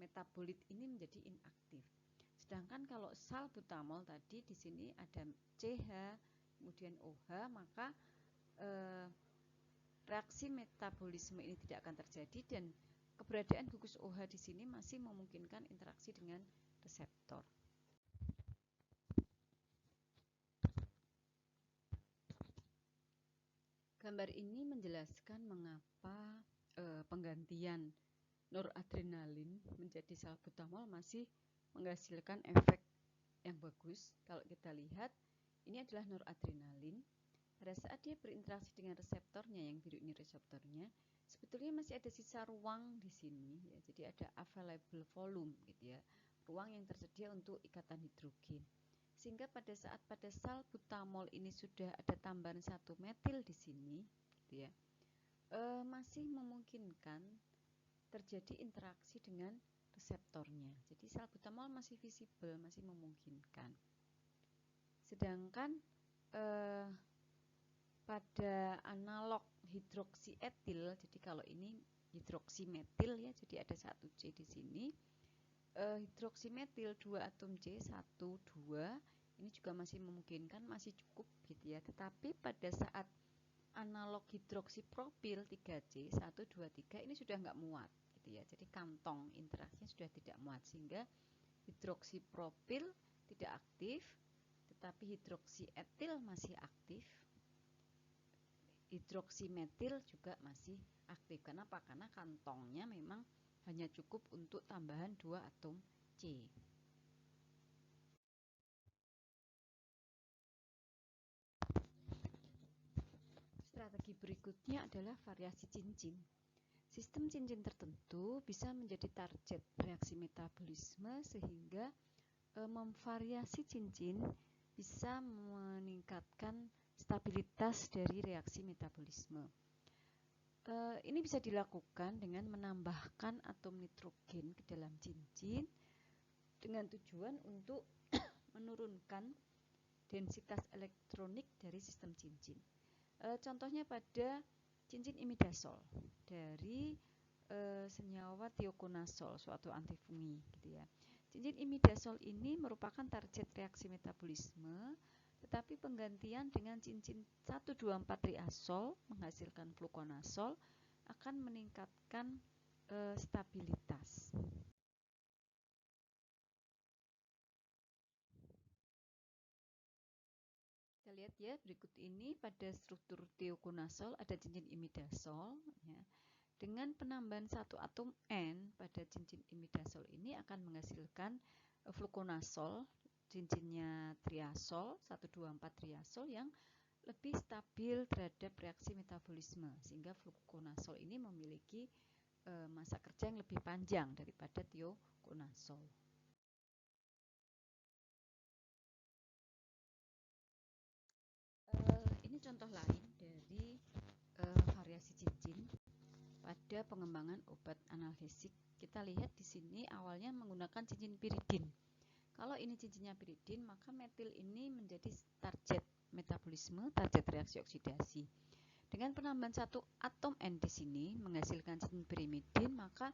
metabolit ini menjadi inaktif. Sedangkan kalau salbutamol tadi di sini ada CH kemudian OH, maka reaksi metabolisme ini tidak akan terjadi dan keberadaan gugus OH di sini masih memungkinkan interaksi dengan reseptor. Gambar ini menjelaskan mengapa penggantian noradrenalin menjadi salbutamol masih menghasilkan efek yang bagus. Kalau kita lihat, ini adalah noradrenalin. Pada saat dia berinteraksi dengan reseptornya, yang biru ini reseptornya, sebetulnya masih ada sisa ruang di sini ya. Jadi ada available volume gitu ya, ruang yang tersedia untuk ikatan hidrogen. Sehingga pada saat pada salbutamol ini sudah ada tambahan satu metil di sini gitu ya, masih memungkinkan terjadi interaksi dengan reseptornya. Jadi salbutamol masih visible, masih memungkinkan. Sedangkan pada analog hidroksietil, jadi kalau ini hidroksimetil ya, jadi ada satu C di sini. Hidroksimetil 2 atom C 1 2 ini juga masih memungkinkan, masih cukup gitu ya. Tetapi pada saat analog hidroksipropil 3C 1 2 3 ini sudah nggak muat gitu ya. Jadi kantong interaksinya sudah tidak muat sehingga hidroksipropil tidak aktif, tetapi hidroksietil masih aktif. Hidroksimetil juga masih aktif. Kenapa? Karena kantongnya memang hanya cukup untuk tambahan 2 atom C. Strategi berikutnya adalah variasi cincin. Sistem cincin tertentu bisa menjadi target reaksi metabolisme sehingga memvariasi cincin bisa meningkatkan stabilitas dari reaksi metabolisme. Ini bisa dilakukan dengan menambahkan atom nitrogen ke dalam cincin dengan tujuan untuk menurunkan densitas elektronik dari sistem cincin. Contohnya pada cincin imidazol dari senyawa thiokonazol, suatu antifungi gitu ya. Cincin imidazol ini merupakan target reaksi metabolisme, tetapi penggantian dengan cincin 1,2,4-triazol menghasilkan flukonazol akan meningkatkan stabilitas. Kita lihat Ya, berikut ini pada struktur thiokonazol ada cincin imidazol ya. Dengan penambahan satu atom N pada cincin imidazol ini akan menghasilkan fluconazol, cincinnya triazol 124 triazol yang lebih stabil terhadap reaksi metabolisme, sehingga fluconazol ini memiliki masa kerja yang lebih panjang daripada thiokonazol. Ini contoh lain dari variasi cincin pada pengembangan obat analgesik. Kita lihat di sini awalnya menggunakan cincin piridin. Kalau ini cincinnya piridin, maka metil ini menjadi target metabolisme, target reaksi oksidasi. Dengan penambahan satu atom N di sini menghasilkan cincin pirimidin, maka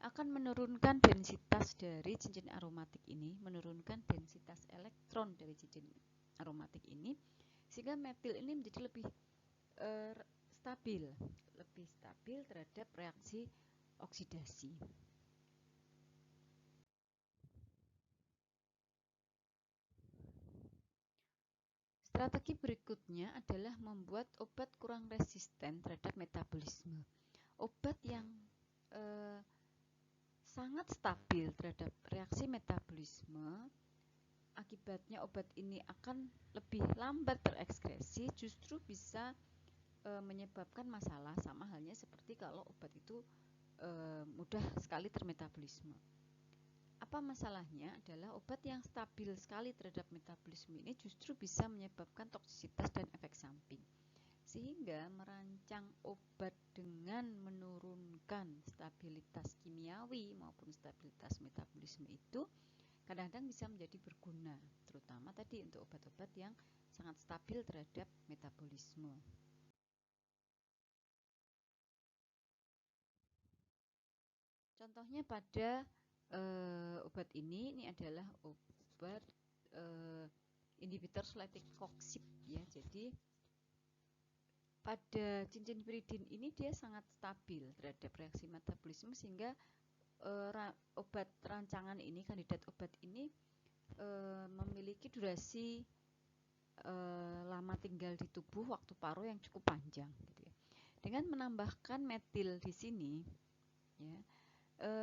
akan menurunkan densitas dari cincin aromatik ini, menurunkan densitas elektron dari cincin aromatik ini, sehingga metil ini menjadi lebih stabil terhadap reaksi oksidasi. Strategi berikutnya adalah membuat obat kurang resisten terhadap metabolisme. Obat yang sangat stabil terhadap reaksi metabolisme, akibatnya obat ini akan lebih lambat terekskresi, justru bisa menyebabkan masalah, sama halnya seperti kalau obat itu mudah sekali termetabolisme. Apa masalahnya adalah obat yang stabil sekali terhadap metabolisme ini justru bisa menyebabkan toksisitas dan efek samping. Sehingga merancang obat dengan menurunkan stabilitas kimiawi maupun stabilitas metabolisme itu kadang-kadang bisa menjadi berguna, terutama tadi untuk obat-obat yang sangat stabil terhadap metabolisme. Contohnya pada obat ini adalah obat inhibitor selective COX-6 ya. Jadi pada cincin piridin ini dia sangat stabil terhadap reaksi metabolisme, sehingga obat rancangan ini, kandidat obat ini memiliki durasi lama tinggal di tubuh, waktu paruh yang cukup panjang gitu ya. Dengan menambahkan metil di sini ya,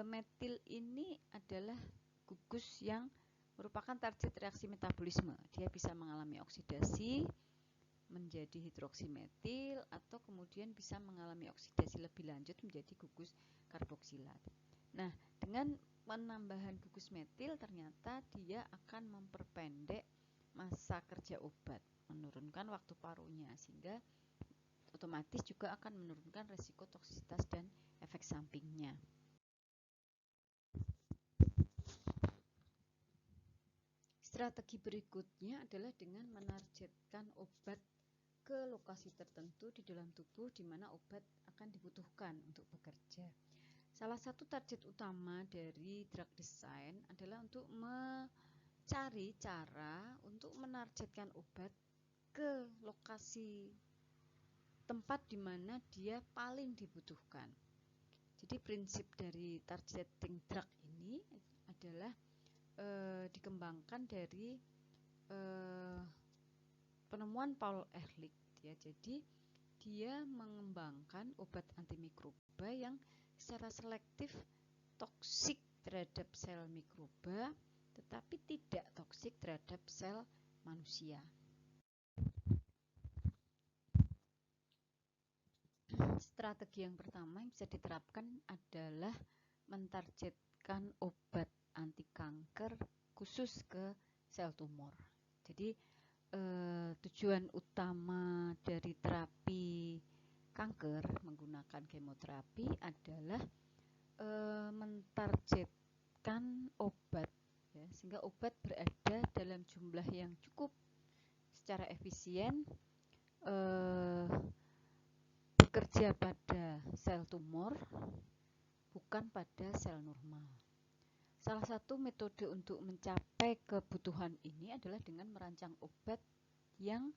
metil ini adalah gugus yang merupakan target reaksi metabolisme. Dia bisa mengalami oksidasi menjadi hidroksimetil atau kemudian bisa mengalami oksidasi lebih lanjut menjadi gugus karboksilat. Nah, dengan penambahan gugus metil ternyata dia akan memperpendek masa kerja obat, menurunkan waktu paruhnya, sehingga otomatis juga akan menurunkan resiko toksisitas dan efek sampingnya. Strategi berikutnya adalah dengan menargetkan obat ke lokasi tertentu di dalam tubuh di mana obat akan dibutuhkan untuk bekerja. Salah satu target utama dari drug design adalah untuk mencari cara untuk menargetkan obat ke lokasi tempat di mana dia paling dibutuhkan. Jadi prinsip dari targeting drug ini adalah dikembangkan dari penemuan Paul Ehrlich ya. Jadi dia mengembangkan obat antimikroba yang secara selektif toksik terhadap sel mikroba tetapi tidak toksik terhadap sel manusia. Strategi yang pertama yang bisa diterapkan adalah mentargetkan obat anti kanker khusus ke sel tumor. Jadi tujuan utama dari terapi kanker menggunakan kemoterapi adalah mentargetkan obat ya, sehingga obat berada dalam jumlah yang cukup secara efisien, bekerja pada sel tumor bukan pada sel normal. Salah satu metode untuk mencapai kebutuhan ini adalah dengan merancang obat yang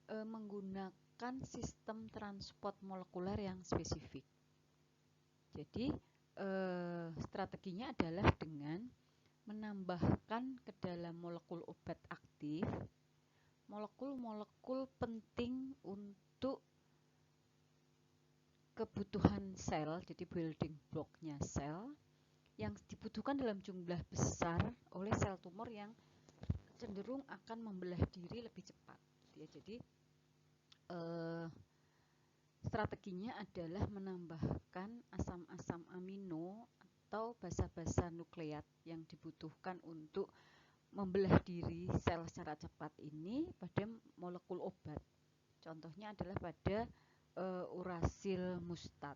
menggunakan sistem transport molekuler yang spesifik. Jadi strateginya adalah dengan menambahkan ke dalam molekul obat aktif molekul-molekul penting untuk kebutuhan sel, jadi building blocknya sel yang dibutuhkan dalam jumlah besar oleh sel tumor yang cenderung akan membelah diri lebih cepat. Ya, jadi strateginya adalah menambahkan asam-asam amino atau basa-basa nukleat yang dibutuhkan untuk membelah diri sel secara cepat ini pada molekul obat. Contohnya adalah pada urasil mustat.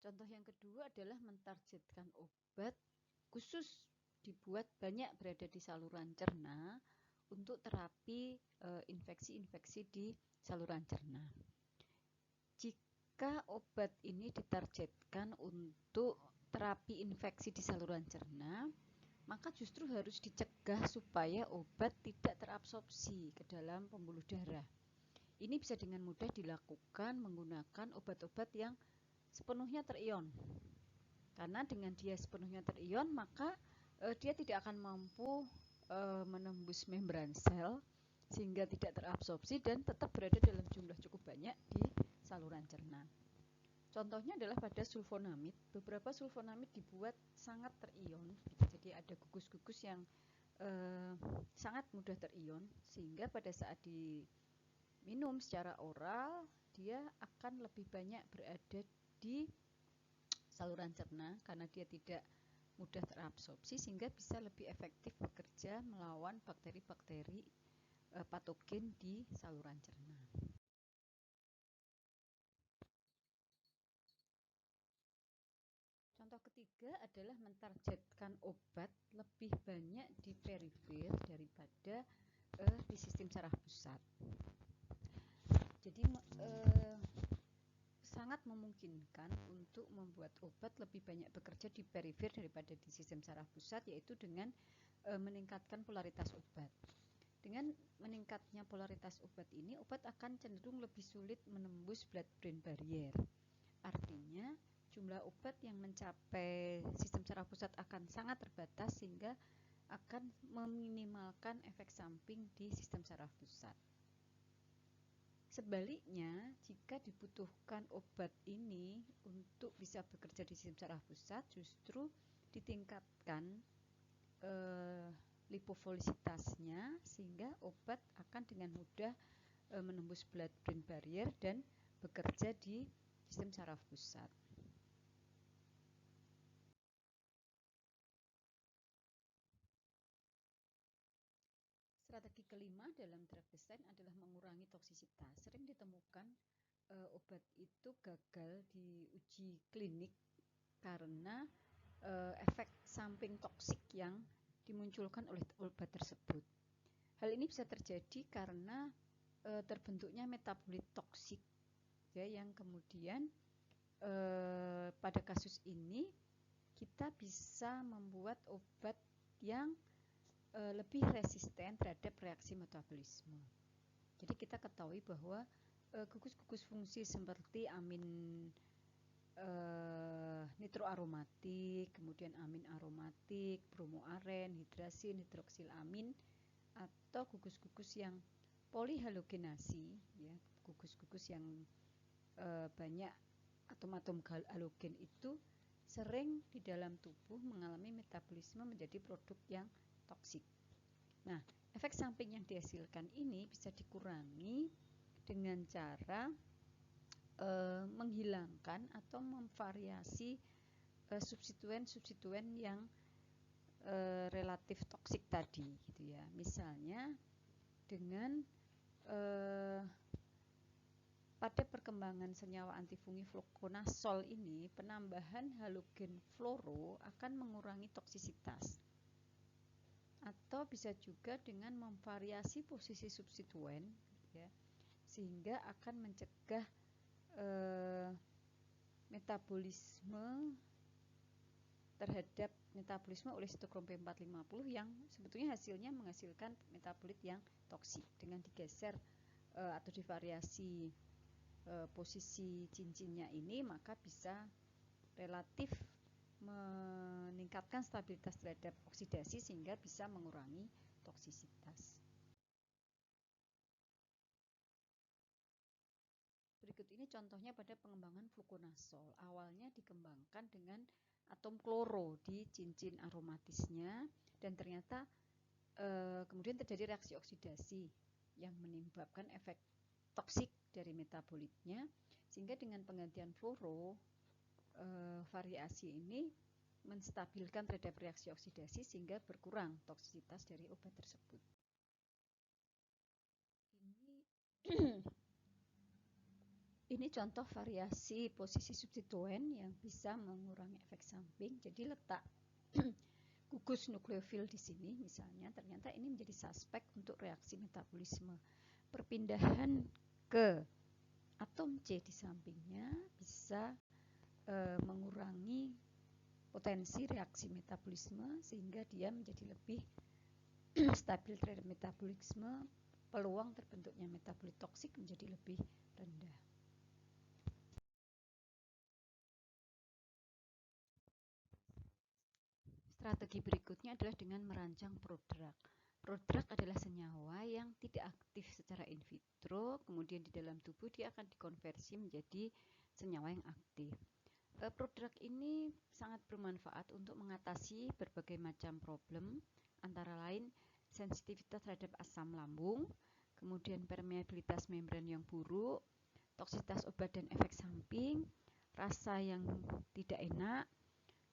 Contoh yang kedua adalah mentargetkan obat khusus dibuat banyak berada di saluran cerna untuk terapi infeksi-infeksi di saluran cerna. Jika obat ini ditargetkan untuk terapi infeksi di saluran cerna, maka justru harus dicegah supaya obat tidak terabsorpsi ke dalam pembuluh darah. Ini bisa dengan mudah dilakukan menggunakan obat-obat yang sepenuhnya terion. Karena dengan dia sepenuhnya terion, maka dia tidak akan mampu menembus membran sel sehingga tidak terabsorpsi dan tetap berada dalam jumlah cukup banyak di saluran cerna. Contohnya adalah pada sulfonamid. Beberapa sulfonamid dibuat sangat terion, jadi ada gugus-gugus yang sangat mudah terion sehingga pada saat diminum secara oral dia akan lebih banyak berada di saluran cerna karena dia tidak mudah terabsorpsi sehingga bisa lebih efektif bekerja melawan bakteri-bakteri patogen di saluran cerna. Contoh ketiga adalah mentargetkan obat lebih banyak di perifer daripada di sistem saraf pusat. Jadi sangat memungkinkan untuk membuat obat lebih banyak bekerja di perifer daripada di sistem saraf pusat, yaitu dengan meningkatkan polaritas obat. Dengan meningkatnya polaritas obat ini, obat akan cenderung lebih sulit menembus blood-brain barrier. Artinya, jumlah obat yang mencapai sistem saraf pusat akan sangat terbatas sehingga akan meminimalkan efek samping di sistem saraf pusat. Sebaliknya, jika dibutuhkan obat ini untuk bisa bekerja di sistem saraf pusat, justru ditingkatkan lipofilisitasnya sehingga obat akan dengan mudah menembus blood-brain barrier dan bekerja di sistem saraf pusat. Strategi kelima dalam drug design adalah mengurangi toksisitas. Sering ditemukan obat itu gagal di uji klinik karena efek samping toksik yang dimunculkan oleh obat tersebut. Hal ini bisa terjadi karena terbentuknya metabolit toksik, ya, yang kemudian pada kasus ini kita bisa membuat obat yang lebih resisten terhadap reaksi metabolisme. Jadi kita ketahui bahwa gugus-gugus fungsi seperti amin nitroaromatik, kemudian amin aromatik, bromoaren, hidrasin, hidroksilamin, atau gugus-gugus yang polihalogenasi, ya, gugus-gugus yang banyak atom-atom halogen itu sering di dalam tubuh mengalami metabolisme menjadi produk yang toksik. Nah, efek samping yang dihasilkan ini bisa dikurangi dengan cara menghilangkan atau memvariasi substituen yang relatif toksik tadi, gitu ya. Misalnya dengan pada perkembangan senyawa antifungi fluconazole ini, penambahan halogen fluoro akan mengurangi toksisitas. Atau bisa juga dengan memvariasi posisi substituen, ya, sehingga akan mencegah metabolisme terhadap metabolisme oleh sitokrom P450 yang sebetulnya hasilnya menghasilkan metabolit yang toksik. Dengan digeser atau divariasi posisi cincinnya ini, maka bisa relatif meningkatkan stabilitas terhadap oksidasi sehingga bisa mengurangi toksisitas. Berikut ini contohnya pada pengembangan fluconazol. Awalnya dikembangkan dengan atom kloro di cincin aromatisnya dan ternyata kemudian terjadi reaksi oksidasi yang menyebabkan efek toksik dari metabolitnya, sehingga dengan penggantian fluoro variasi ini menstabilkan terhadap reaksi oksidasi sehingga berkurang toksisitas dari obat tersebut. Ini contoh variasi posisi substituen yang bisa mengurangi efek samping. Jadi letak gugus nukleofil di sini misalnya ternyata ini menjadi suspek untuk reaksi metabolisme. Perpindahan ke atom C di sampingnya bisa mengurangi potensi reaksi metabolisme sehingga dia menjadi lebih stabil terhadap metabolisme, peluang terbentuknya metabolit toksik menjadi lebih rendah. Strategi berikutnya adalah dengan merancang prodrug. Prodrug adalah senyawa yang tidak aktif secara in vitro, kemudian di dalam tubuh dia akan dikonversi menjadi senyawa yang aktif. Prodrug ini sangat bermanfaat untuk mengatasi berbagai macam problem, antara lain sensitivitas terhadap asam lambung, kemudian permeabilitas membran yang buruk, toksisitas obat dan efek samping, rasa yang tidak enak,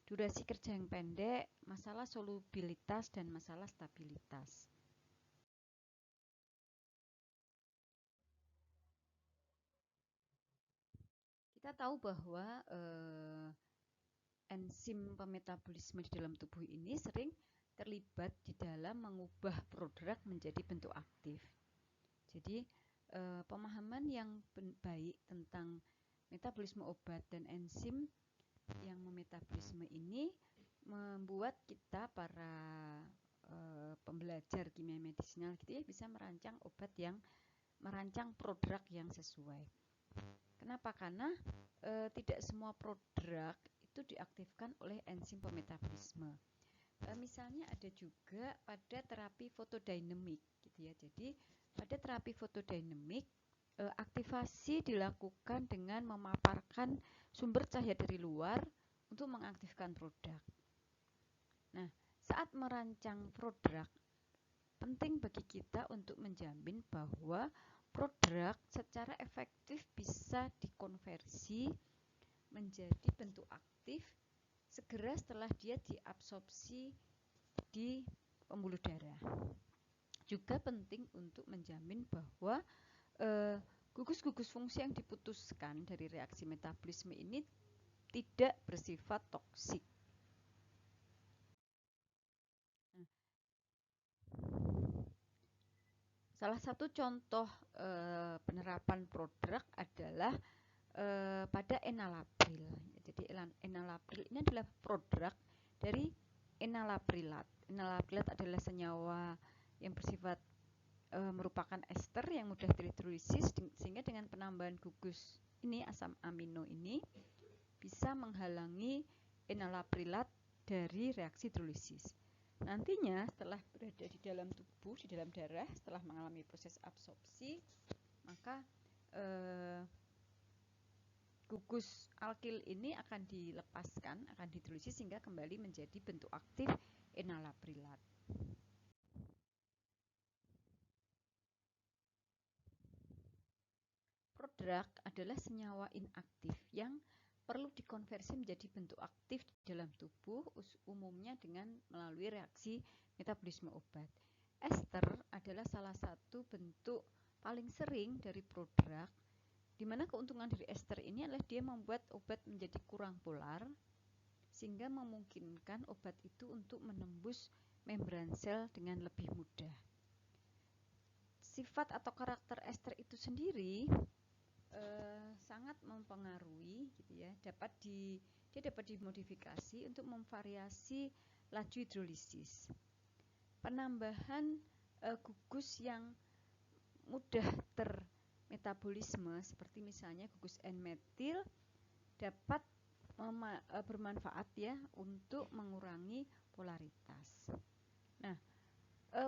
durasi kerja yang pendek, masalah solubilitas, dan masalah stabilitas. Kita tahu bahwa enzim pemetabolisme di dalam tubuh ini sering terlibat di dalam mengubah prodrug menjadi bentuk aktif. Jadi pemahaman yang baik tentang metabolisme obat dan enzim yang memetabolisme ini membuat kita para pembelajar kimia medisinal gitu ya bisa merancang obat yang merancang prodrug yang sesuai. Kenapa? Karena tidak semua prodrug itu diaktifkan oleh enzim pemetabolisme. Misalnya ada juga pada terapi fotodinamik gitu ya. Jadi pada terapi fotodinamik aktivasi dilakukan dengan memaparkan sumber cahaya dari luar untuk mengaktifkan prodrug. Nah, saat merancang prodrug penting bagi kita untuk menjamin bahwa prodrug secara efektif bisa dikonversi menjadi bentuk aktif segera setelah dia diabsorpsi di pembuluh darah. Juga penting untuk menjamin bahwa gugus-gugus fungsi yang diputuskan dari reaksi metabolisme ini tidak bersifat toksik. Salah satu contoh penerapan prodrug adalah pada enalapril. Jadi enalapril ini adalah prodrug dari enalaprilat. Enalaprilat adalah senyawa yang bersifat merupakan ester yang mudah dihidrolisis sehingga dengan penambahan gugus ini asam amino ini bisa menghalangi enalaprilat dari reaksi hidrolisis. Nantinya setelah berada di dalam tubuh, di dalam darah, setelah mengalami proses absorpsi, maka gugus alkil ini akan dilepaskan, akan dihidrolisis sehingga kembali menjadi bentuk aktif enalaprilat. Prodrug adalah senyawa inaktif yang perlu dikonversi menjadi bentuk aktif di dalam tubuh, umumnya dengan melalui reaksi metabolisme obat. Ester adalah salah satu bentuk paling sering dari prodrug, di mana keuntungan dari ester ini adalah dia membuat obat menjadi kurang polar, sehingga memungkinkan obat itu untuk menembus membran sel dengan lebih mudah. Sifat atau karakter ester itu sendiri sangat mempengaruhi gitu ya, dia dapat dimodifikasi untuk memvariasi laju hidrolisis. Penambahan gugus yang mudah termetabolisme seperti misalnya gugus N-metil dapat bermanfaat ya untuk mengurangi polaritas. Nah,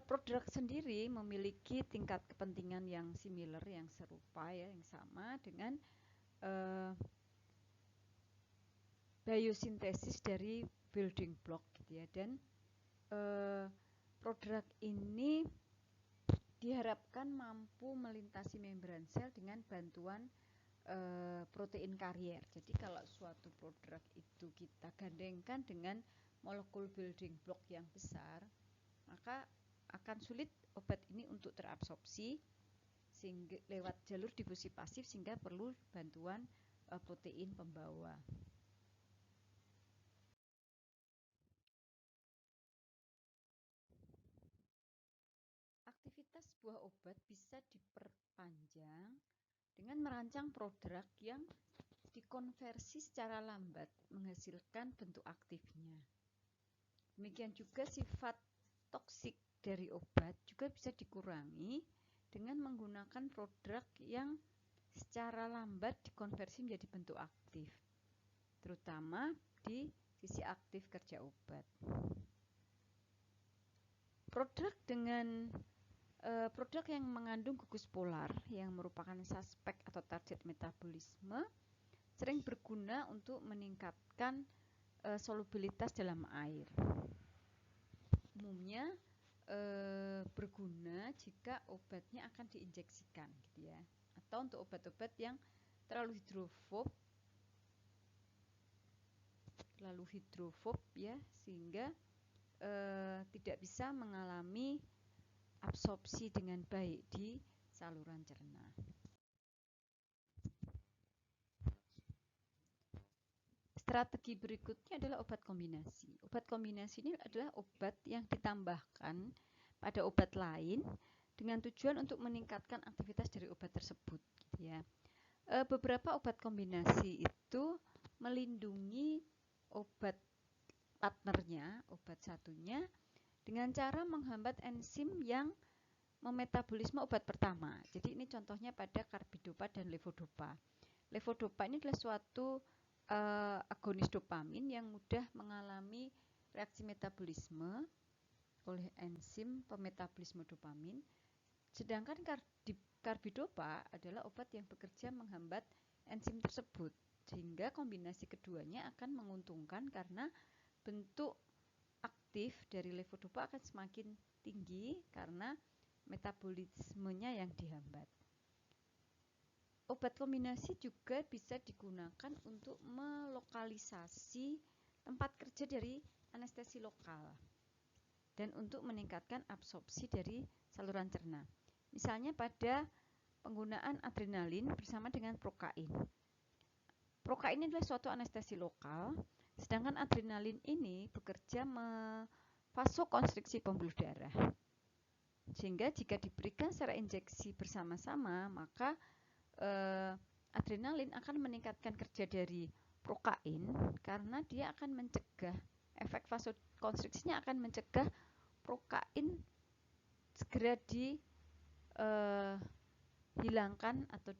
prodrug sendiri memiliki tingkat kepentingan yang similar, yang serupa ya, yang sama dengan biosintesis dari building block gitu ya. Dan prodrug ini diharapkan mampu melintasi membran sel dengan bantuan protein karier. Jadi kalau suatu prodrug itu kita gandengkan dengan molekul building block yang besar, maka akan sulit obat ini untuk terabsorpsi sehingga lewat jalur difusi pasif, sehingga perlu bantuan protein pembawa. Aktivitas sebuah obat bisa diperpanjang dengan merancang prodrug yang dikonversi secara lambat menghasilkan bentuk aktifnya. Demikian juga sifat toksik dari obat juga bisa dikurangi dengan menggunakan prodrug yang secara lambat dikonversi menjadi bentuk aktif, terutama di sisi aktif kerja obat. Prodrug yang mengandung gugus polar yang merupakan suspek atau target metabolisme sering berguna untuk meningkatkan solubilitas dalam air. Umumnya berguna jika obatnya akan diinjeksikan gitu ya, atau untuk obat-obat yang terlalu hidrofob ya, sehingga tidak bisa mengalami absorpsi dengan baik di saluran cerna. Strategi berikutnya adalah obat kombinasi. Obat kombinasi ini adalah obat yang ditambahkan pada obat lain dengan tujuan untuk meningkatkan aktivitas dari obat tersebut gitu ya. Beberapa obat kombinasi itu melindungi obat partnernya, obat satunya, dengan cara menghambat enzim yang memetabolisme obat pertama. Jadi ini contohnya pada carbidopa dan levodopa. Levodopa ini adalah suatu agonis dopamin yang mudah mengalami reaksi metabolisme oleh enzim pemetabolisme dopamin. Sedangkan carbidopa adalah obat yang bekerja menghambat enzim tersebut, sehingga kombinasi keduanya akan menguntungkan karena bentuk aktif dari levodopa akan semakin tinggi karena metabolismenya yang dihambat. Obat kombinasi juga bisa digunakan untuk melokalisasi tempat kerja dari anestesi lokal dan untuk meningkatkan absorpsi dari saluran cerna. Misalnya pada penggunaan adrenalin bersama dengan prokain. Prokain ini adalah suatu anestesi lokal, sedangkan adrenalin ini bekerja vasokonstriksi pembuluh darah. Sehingga jika diberikan secara injeksi bersama-sama, maka adrenalin akan meningkatkan kerja dari prokain karena dia akan mencegah, efek vasokonstriksinya akan mencegah prokain segera dihilangkan atau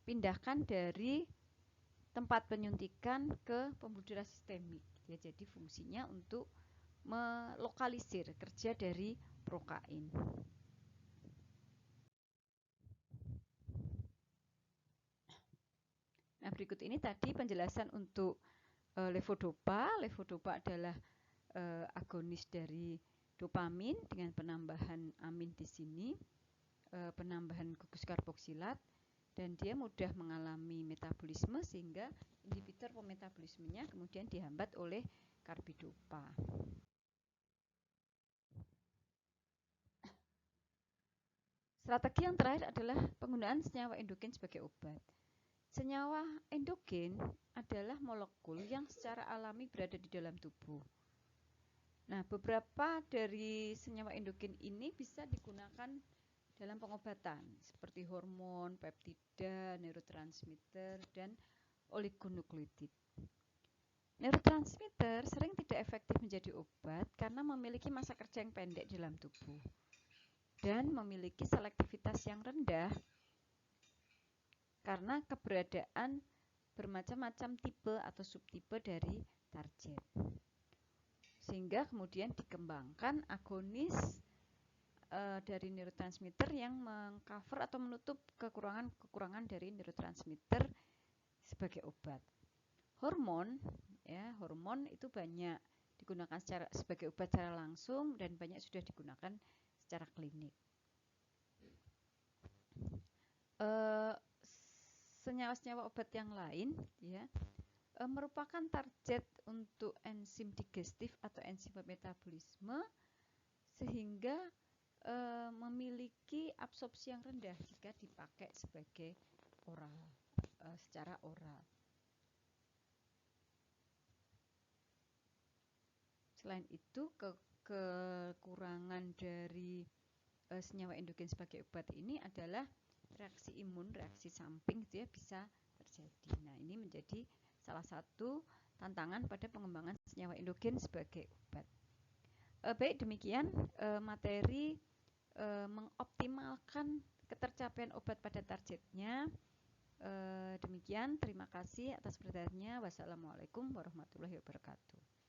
dipindahkan dari tempat penyuntikan ke pembuluh darah sistemik ya. Jadi fungsinya untuk melokalisir kerja dari prokain. Nah, berikut ini tadi penjelasan untuk levodopa. Levodopa adalah agonis dari dopamin dengan penambahan amin di sini, penambahan gugus karboksilat, dan dia mudah mengalami metabolisme sehingga inhibitor pemetabolismenya kemudian dihambat oleh carbidopa. Strategi yang terakhir adalah penggunaan senyawa endogen sebagai obat. Senyawa endogen adalah molekul yang secara alami berada di dalam tubuh. Nah, beberapa dari senyawa endogen ini bisa digunakan dalam pengobatan seperti hormon, peptida, neurotransmitter, dan oligonukleotid. Neurotransmitter sering tidak efektif menjadi obat karena memiliki masa kerja yang pendek dalam tubuh dan memiliki selektivitas yang rendah karena keberadaan bermacam-macam tipe atau subtipe dari target. Sehingga kemudian dikembangkan agonis dari neurotransmitter yang mengcover atau menutup kekurangan-kekurangan dari neurotransmitter sebagai obat. Hormon, ya, hormon itu banyak digunakan sebagai obat secara langsung dan banyak sudah digunakan secara klinik. Senyawa-senyawa obat yang lain, ya, merupakan target untuk enzim digestif atau enzim metabolisme sehingga memiliki absorpsi yang rendah jika dipakai sebagai oral, secara oral. Selain itu, kekurangan dari senyawa endogen sebagai obat ini adalah reaksi imun, reaksi samping dia bisa terjadi. Nah, ini menjadi salah satu tantangan pada pengembangan senyawa endogen sebagai obat. Baik, demikian materi mengoptimalkan ketercapaian obat pada targetnya. Demikian, terima kasih atas perhatiannya. Wassalamualaikum warahmatullahi wabarakatuh.